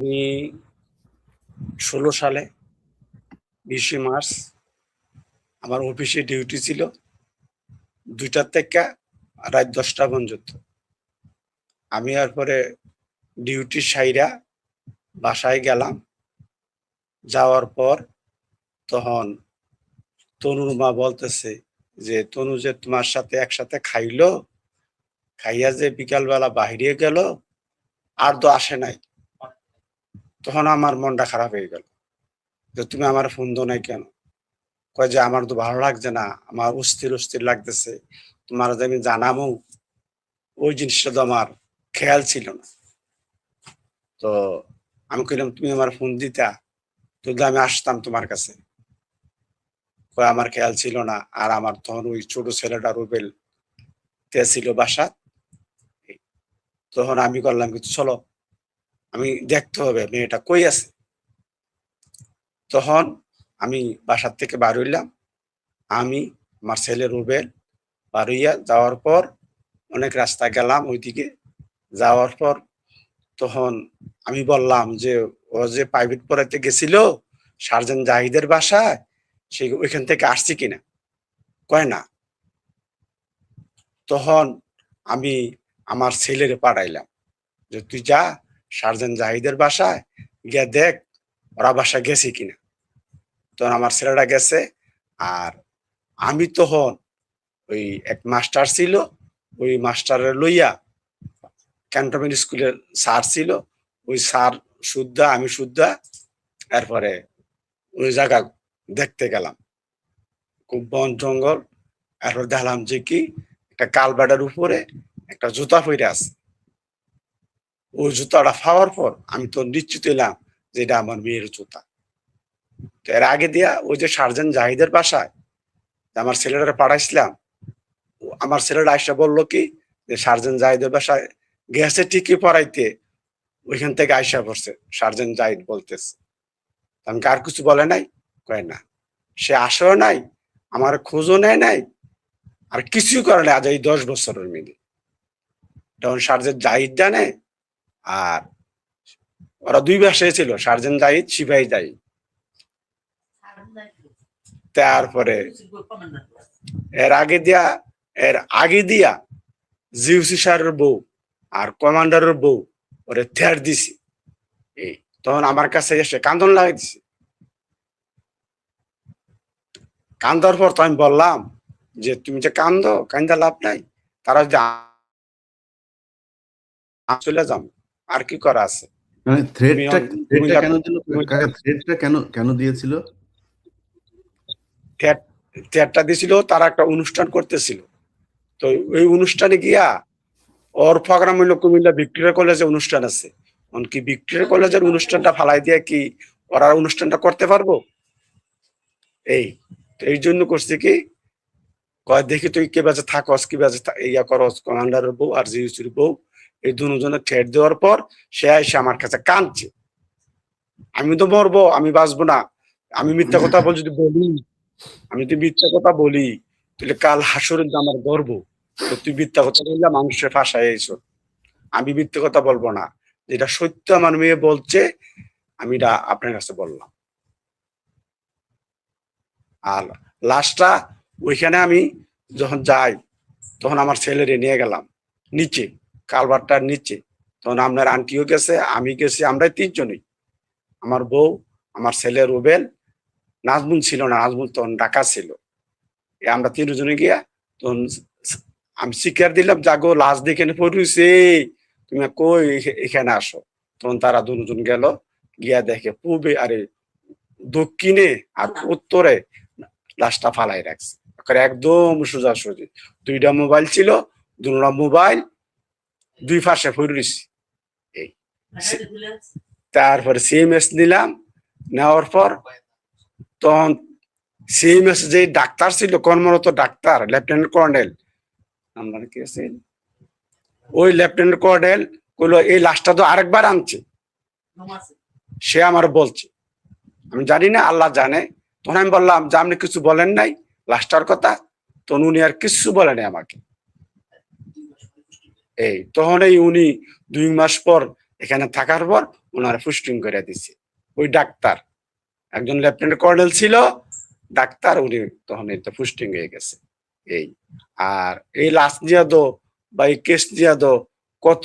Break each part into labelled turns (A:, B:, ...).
A: আমি 16 সালে 20 মার্চ আমার অফিসে ডিউটি ছিল 2টা থেকে রাত 10টা পর্যন্ত। আমি এরপরে ডিউটি সাইরা বাসায় গেলাম। যাওয়ার পর তখন তনুর মা বলতেছে যে তনু যে তোমার সাথে একসাথে খাইলো, খাইয়া যে বিকালবেলা বাহিরে গেল আর তো আসে নাই। তখন আমার মনটা খারাপ হয়ে গেল যে তুমি আমার ফোন দো নাই কেন? কয় যে আমার তো ভালো লাগছে না, আমার অস্থির অস্থির লাগতেছে, তোমার যে আমি জানাবো ওই জিনিসটা তো আমার খেয়াল ছিল না। তো আমি কইলাম তুমি আমার ফোন দিতা যদি আমি আসতাম তোমার কাছে। কয় আমার খেয়াল ছিল না। আর আমার তখন ওই ছোট ছেলেটা রুবেল তে ছিল বাসা। তখন আমি করলাম কিছু চলো আমি দেখতে হবে মেয়েটা কই আছে। তখন আমি বাসার থেকে বার হইলাম, আমি আমার ছেলে রুবেল বার হইয়া যাওয়ার পর অনেক রাস্তা গেলাম ওইদিকে। যাওয়ার পর তখন আমি বললাম যে ও যে প্রাইভেট পড়াইতে গেছিল সার্জেন্ট জাহিদের বাসায়, সে ওইখান থেকে আসছে কিনা? কয় না। তখন আমি আমার ছেলেরে পাঠাইলাম যে তুই যা সার্জেন্ট জাহিদের বাসায় গিয়া দেখ ওরা বাসায় গেছে কিনা। তখন আমার ছেলেটা গেছে। আর আমি তখন ওই এক মাস্টার ছিল, ওই মাস্টারের লইয়া ক্যান্টনমেন্ট স্কুলের স্যার ছিল, ওই স্যার শুদ্ধা আমি শুদ্ধা এরপরে ওই জায়গা দেখতে গেলাম। খুব বন জঙ্গল। এরপর দেখলাম যে কি একটা কালবাটার উপরে একটা জুতা পরে আছে। ওই জুতাটা পাওয়ার পর আমি তো নিশ্চিত হইলাম যে এটা আমার মেয়ের জুতা। তো এর আগে দিয়া ওই যে সার্জেন্ট জাহিদের বাসায় আমার ছেলেটা পাঠাইছিলাম, আমার ছেলেটা আইসা বললো কি যে সার্জেন্ট জাহিদের বাসায় গেছে ঠিকই পড়াইতে, ওইখান থেকে আইসা পড়ছে সার্জেন্ট জাহিদ বলতেছে। আমাকে আর কিছু বলে নাই? কয় না। সে আসেও নাই, আমার খোঁজও নেয় নাই, আর কিছুই করে নাই আজ এই 10 বছরের মেয়ে। তখন সার্জেন্ট জাহিদ জানে। আর ওরা দুই বাসায় ছিল, সার্জেন্ট জাহিদ সিপাহী জাহিদ। তারপরে এর আগে দিয়া জিউসি সারের বউ আর কমান্ডারের বউ ওরে থেয়ার দিছি। এই তখন আমার কাছে এসে কান্দন লাগাই দিছে। কান্দার পর তো আমি বললাম যে তুমি যে কান্দা লাভ নাই, তারা যদি চলে যাম আর কি করা আছে।
B: মানে থ্রেডটা কেন দিল? কাকা থ্রেডটা কেন দিয়েছিল?
A: থ্রেডটা দিয়েছিল তারা একটা অনুষ্ঠান করতেছিল। তো ওই অনুষ্ঠানে গিয়া ওর প্রোগ্রাম হইলো কুমিল্লা ভিক্টোরিয়া কলেজে অনুষ্ঠান আছে। কি ভিক্টোরিয়া কলেজের অনুষ্ঠানটা ফালাই দিয়ে কি ওরা অনুষ্ঠানটা করতে পারবো? এই জন্য করছে কি, কয় দেখি তুই কে বাজে থাকস, কি বাজে ইয়া করস, কমান্ডারের বউ আর জিউসির বউ এই দুজনে ঠেট দেওয়ার পর সে এসে আমার কাছে কাঁদছে। আমি তো মরবো, আমি বাঁচবো না, আমি মিথ্যা কথা বল যদি বলি, আমি তো মিথ্যা কথা বলি তাহলে কাল হাসরের আমার গর্ব। তো তুই মিথ্যা কথা বললে মানুষের ফাঁসায় এসো, আমি মিথ্যা কথা বলবো না, যেটা সত্য আমার মেয়ে বলছে আমি এটা আপনার কাছে বললাম। আর লাস্টটা ওইখানে আমি যখন যাই তখন আমার ছেলেরে নিয়ে গেলাম নিচে, কালভারটার নিচে। তখন আপনার আন্টিও গেছে, আমি গেছি, আমরা 3 জনই, আমার বউ, আমার ছেলে রুবেল, নাজমুল ছিল না, নাজমুল তখন ঢাকা ছিল। আমরা 3 জনে গিয়া তখন আমি শিকার দিলাম জাগো লাশ দেখে পড়ুছে, তুমি কই এখানে আসো। তখন তারা 2 জন গেল, গিয়া দেখে পূবে আরে দক্ষিণে আর উত্তরে লাশটা ফালাই রাখছে একদম সোজাসুজি। 2টা মোবাইল ছিল, 2টা মোবাইল 2 পাশে পড়িস। এই তারপরে সিএমএস নিলাম, নেওয়ার পর তখন সিএমএস যে ডাক্তার ছিল কর্মরত ডাক্তার লেফটেন্যান্ট কর্নেল, আমার কি আছে ওই লেফটেন্যান্ট কর্নেল কইলো এই লাশটা তো আরেকবার আনছে। সে আমার বলছে, আমি জানি না, আল্লাহ জানে। তখন আমি বললাম যে আপনি কিছু বলেন নাই লাশটার কথা? তখন উনি আর কিছু বলে নাই আমাকে। তখন উনি 2 মাস পর এখানে থাকার পর ওনারা পুস্টিং করে দিছে। ওই ডাক্তার একজন লেফটেন্যান্ট কর্নেল ছিল, ডাক্তার, উনি তখন এই তো পুস্টিং হয়ে গেছে। এই আর এই লাশ জিয়াদো বা এই কেস জিয়াদো কত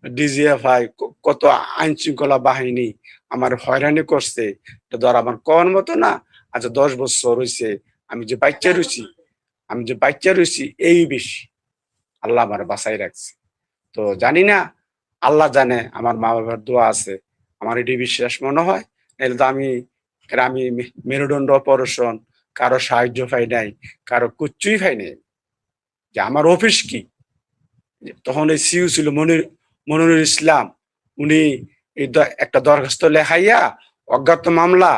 A: ডিজিএফআই, কত আইন শৃঙ্খলা বাহিনী আমার হয়রানি করছে, এটা ধর আমার কন মতো না। আচ্ছা 10 বছর হয়েছে আমি যে বাচ্চা রয়েছি এই বেশি আল্লাহ আমার বাঁচাই রাখছে। তো জানি না, আল্লাহ জানে, আমার মা বাবার দোয়া আছে, আমার এটি বিশ্বাস মনে হয়। নাহলে তো আমি মেরুদণ্ড অপারেশন, কারো সাহায্য পাই নাই, কারো কুচ্ছুই পাই নাই। যে আমার অফিস কি, তখন এই সিইউ ছিল মনিরুল ইসলাম, উনি এই একটা দরখাস্ত লেখাইয়া অজ্ঞাত মামলা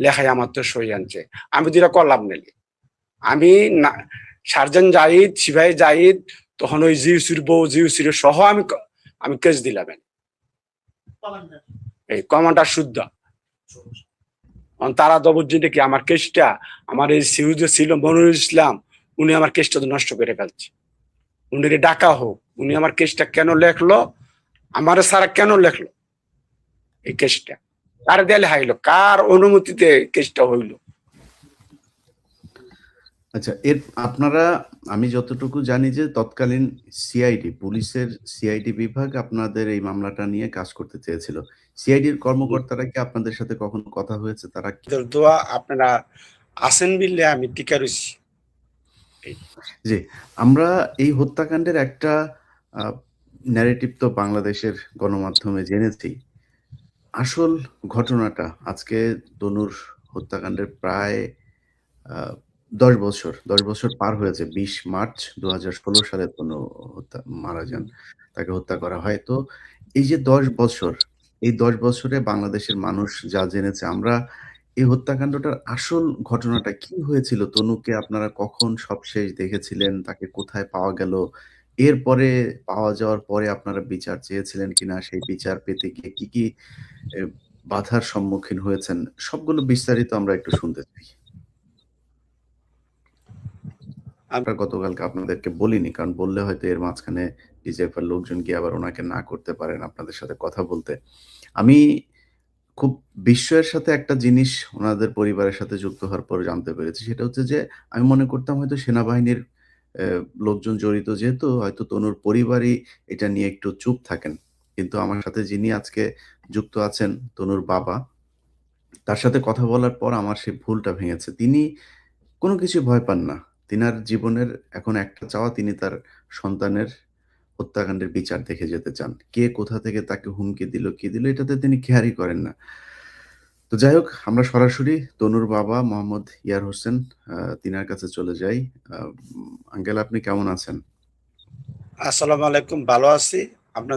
A: লেখাই আমার তো সই আনছে। আমি যেটা করলাম নিলি, আমি সার্জেন্ট জাহিদ, সিপাহী জাহিদ, তখন ওই জিউসির বউ, জিউসির সহ আমি কেস দিলাম। এই কমান্ডার শুদ্ধ তারা জবরদস্তি কি আমার কেসটা, আমার এই সিইউ যে ছিল মনিরুল ইসলাম, উনি আমার কেসটা নষ্ট করে ফেলছে। উনি ডাকা হোক, উনি আমার কেসটা কেন লেখলো, আমার সারা কেন লেখলো এই কেসটা, কার দেয়ালে হাইলো, কার অনুমতিতে কেসটা হইলো?
B: আচ্ছা, আপনারা, আমি যতটুকু জানি যে তৎকালীন সিআইডি, পুলিশের সিআইডি বিভাগ আপনাদের এই মামলাটা নিয়ে কাজ করতে চেয়েছিল। সিআইডির কর্মকর্তারা কি আপনাদের সাথে কখনো কথা হয়েছে? তারা
A: দোয়া আপনারা আছেন বিল্লে আমি টিকা রয়েছি।
B: জি, আমরা এই হত্যাকাণ্ডের একটা ন্যারেটিভ তো বাংলাদেশের গণমাধ্যমে জেনেছি। আসল ঘটনাটা আজকে তনুর হত্যাকাণ্ডের প্রায় 10 বছর পার হয়েছে। 20 মার্চ 2016 সালে তনু মারা যান। তাকে হত্যা করা হয়। তো এই যে 10 বছর, এই 10 বছরে বাংলাদেশের মানুষ যা জেনেছে, আমরা এই হত্যাকাণ্ডটার আসল ঘটনাটা কি হয়েছিল? তনুকে আপনারা কখন সবশেষ দেখেছিলেন? তাকে কোথায় পাওয়া গেল? এরপরে পাওয়া যাওয়ার পরে আপনারা বিচার চেয়েছিলেন কিনা? সেই বিচার পেতে গিয়ে কি এ বাধার সম্মুখীন হয়েছেন? সবগুলো বিস্তারিত আমরা একটু শুনতে চাই। আমরা গতকালকে আপনাদেরকে বলিনি। কারণ বললে হয়তো এর মাঝখানে ডিজিএফআই এর লোকজন গিয়ে আবার উনাকে না করতে পারেন আপনাদের সাথে কথা বলতে। আমি খুব বিস্ময়ের সাথে একটা জিনিস উনাদের পরিবারের সাথে যুক্ত হওয়ার পর জানতে পেরেছি। সেটা হচ্ছে যে, আমি মনে করতাম হয়তো সেনাবাহিনীর লোকজন জড়িত, যেহেতু হয়তো তনুর পরিবারই এটা নিয়ে একটু চুপ থাকেন। কিন্তু আমার সাথে যিনি আজকে যুক্ত আছেন, তনুর বাবা, তার সাথে কথা বলার পর আমার সেই ভুলটা ভেঙেছে। তিনি কোনো কিছুই ভয় পান না। তিনার জীবনের এখন একটা চাওয়া, তিনি তার সন্তানের হত্যাকাণ্ডের বিচার দেখে যেতে চান। কে কোথা থেকে তাকে হুমকি দিল, কি দিল, এটাতে তিনি কেয়ারই করেন না। তো যাই হোক, আমরা সরাসরি তনুর বাবা মোহাম্মদ ইয়ার হোসেন তিনার কাছে চলে যাই। আঙ্কেল, আপনি কেমন আছেন?
A: আসসালামু আলাইকুম, ভালো আছি। আপনার